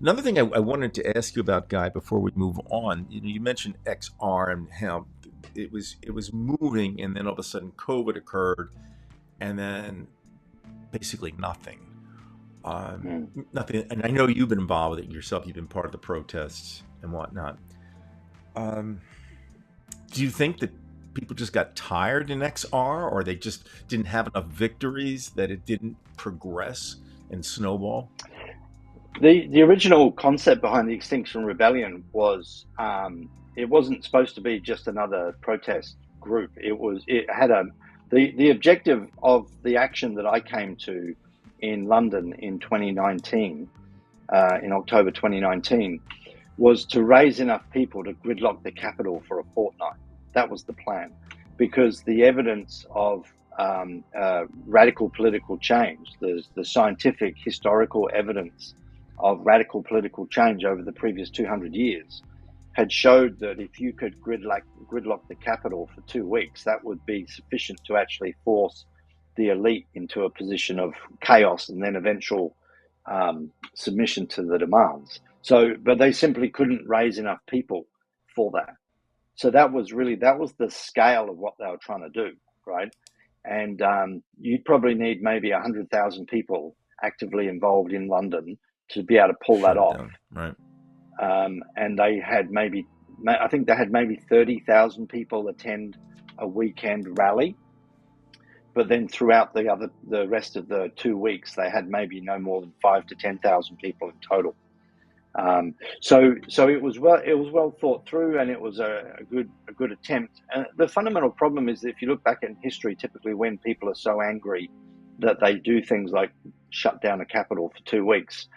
Another thing I wanted to ask you about, Guy, before we move on, you mentioned XR and how it was moving, and then all of a sudden COVID occurred, and then basically nothing. Mm. Nothing. And I know you've been involved with it yourself. You've been part of the protests and whatnot. Um, do you think that people just got tired in XR, or they just didn't have enough victories that it didn't progress and snowball? The original concept behind the Extinction Rebellion was it wasn't supposed to be just another protest group. It had the objective of the action that I came to in London in 2019, in October 2019, was to raise enough people to gridlock the capital for a fortnight. That was the plan, because the evidence of radical political change, the scientific historical evidence of radical political change over the previous 200 years, had showed that if you could gridlock the capital for 2 weeks, that would be sufficient to actually force the elite into a position of chaos and then eventual submission to the demands. So, but they simply couldn't raise enough people for that. So that was the scale of what they were trying to do, right? And you'd probably need maybe 100,000 people actively involved in London to be able to pull that Shut it off. down, right? And I think they had maybe 30,000 people attend a weekend rally. But then throughout the rest of the 2 weeks, they had maybe no more than 5 to 10,000 people in total. So it was well thought through, and it was a good attempt. And the fundamental problem is that if you look back in history, typically when people are so angry that they do things like shut down a capital for 2 weeks,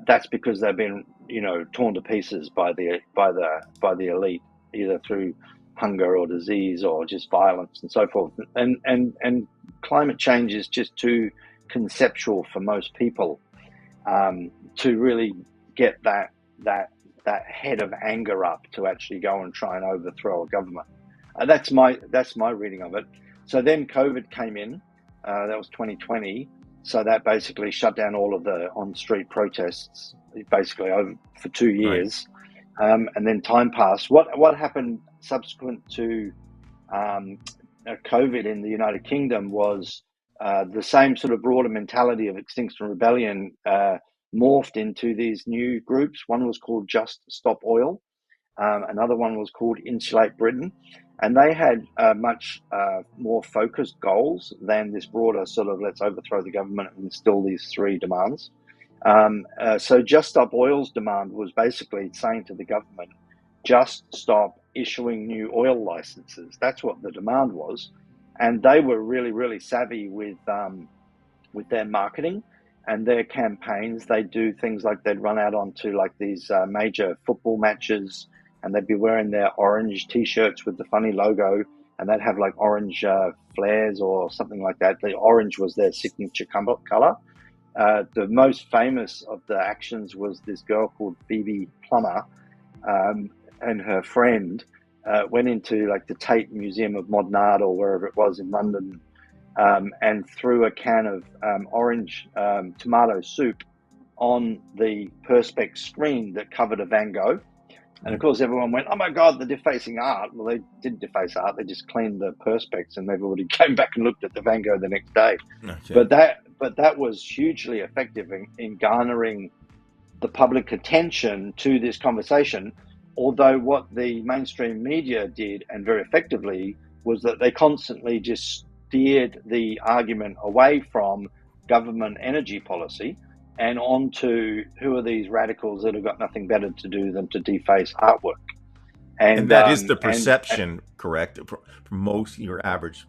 that's because they've been torn to pieces by the elite, either through hunger or disease or just violence and so forth. And climate change is just too conceptual for most people to really get that head of anger up to actually go and try and overthrow a government. That's my reading of it. So then COVID came in. That was 2020. So that basically shut down all of the on-street protests, basically over for 2 years. Right. And then time passed. What happened subsequent to COVID in the United Kingdom was the same sort of broader mentality of Extinction Rebellion morphed into these new groups. One was called Just Stop Oil. Another one was called Insulate Britain. And they had much more focused goals than this broader sort of let's overthrow the government and instill these three demands. So Just Stop Oil's demand was basically saying to the government, just stop issuing new oil licenses. That's what the demand was. And they were really, really savvy with their marketing and their campaigns. They do things like they'd run out onto like these major football matches, and they'd be wearing their orange T-shirts with the funny logo, and they'd have like orange flares or something like that. The orange was their signature color. The most famous of the actions was this girl called Phoebe Plummer, and her friend went into like the Tate Museum of Modern Art or wherever it was in London, and threw a can of orange tomato soup on the Perspex screen that covered a Van Gogh. And of course, everyone went, "Oh my God, they're defacing art." Well, they didn't deface art; they just cleaned the Perspex, and they've already came back and looked at the Van Gogh the next day. Okay. But that was hugely effective in garnering the public attention to this conversation. Although what the mainstream media did, and very effectively, was that they constantly just steered the argument away from government energy policy and onto who are these radicals that have got nothing better to do than to deface artwork. And that is the perception, correct, for most your average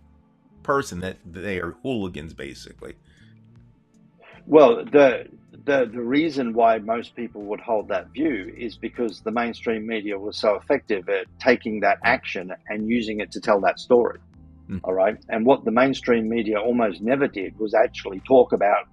person, that they are hooligans, basically. Well, the reason why most people would hold that view is because the mainstream media was so effective at taking that action and using it to tell that story. All right. And what the mainstream media almost never did was actually talk about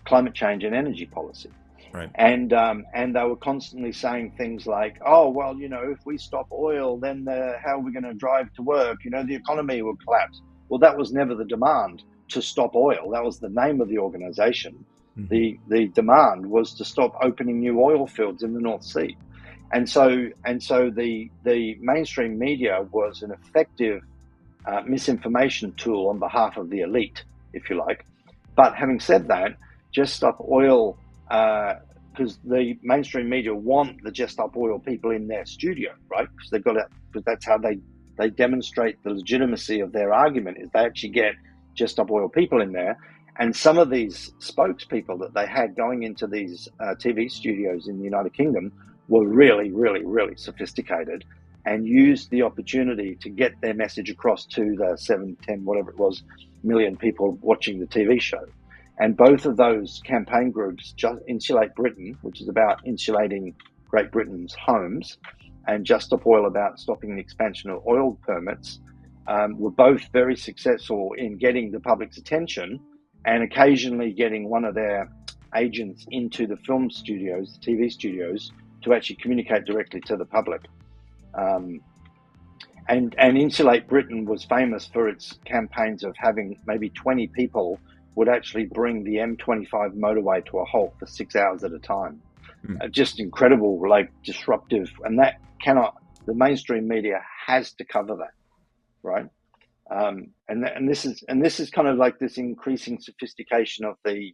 climate change and energy policy. Right. And they were constantly saying things like, "Oh, well, if we stop oil, then how are we going to drive to work? The economy will collapse." Well, that was never the demand, to stop oil. That was the name of the organization. The demand was to stop opening new oil fields in the North Sea. And so the mainstream media was an effective misinformation tool on behalf of the elite, if you like. But having said that, Just Stop Oil, because the mainstream media want the Just Stop Oil people in their studio, right? Because they've got to, because that's how they demonstrate the legitimacy of their argument, is they actually get Just Stop Oil people in there. And some of these spokespeople that they had going into these TV studios in the United Kingdom were really, really, really sophisticated and used the opportunity to get their message across to the 7, 10, whatever it was, million people watching the TV show. And both of those campaign groups, Insulate Britain, which is about insulating Great Britain's homes, and Just Stop Oil, about stopping the expansion of oil permits, were both very successful in getting the public's attention and occasionally getting one of their agents into the film studios, the TV studios, to actually communicate directly to the public. And Insulate Britain was famous for its campaigns of having maybe 20 people would actually bring the M25 motorway to a halt for 6 hours at a time. Just incredible, like disruptive, and that the mainstream media has to cover that, right? And this is kind of like this increasing sophistication of the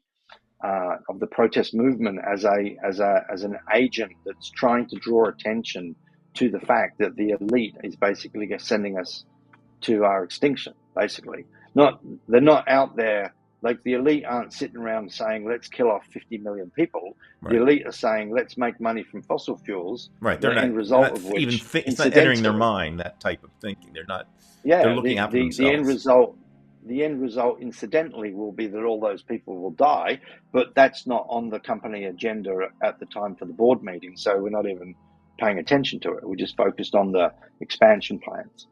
protest movement as an agent that's trying to draw attention to the fact that the elite is basically sending us to our extinction. Basically, they're not out there. Like, the elite aren't sitting around saying, let's kill off 50 million people. Right. The elite are saying, let's make money from fossil fuels. Right. They're not, it's not entering their mind, that type of thinking. They're not, they're looking out for themselves. The end result, incidentally, will be that all those people will die, but that's not on the company agenda at the time for the board meeting. So we're not even paying attention to it. We're just focused on the expansion plans.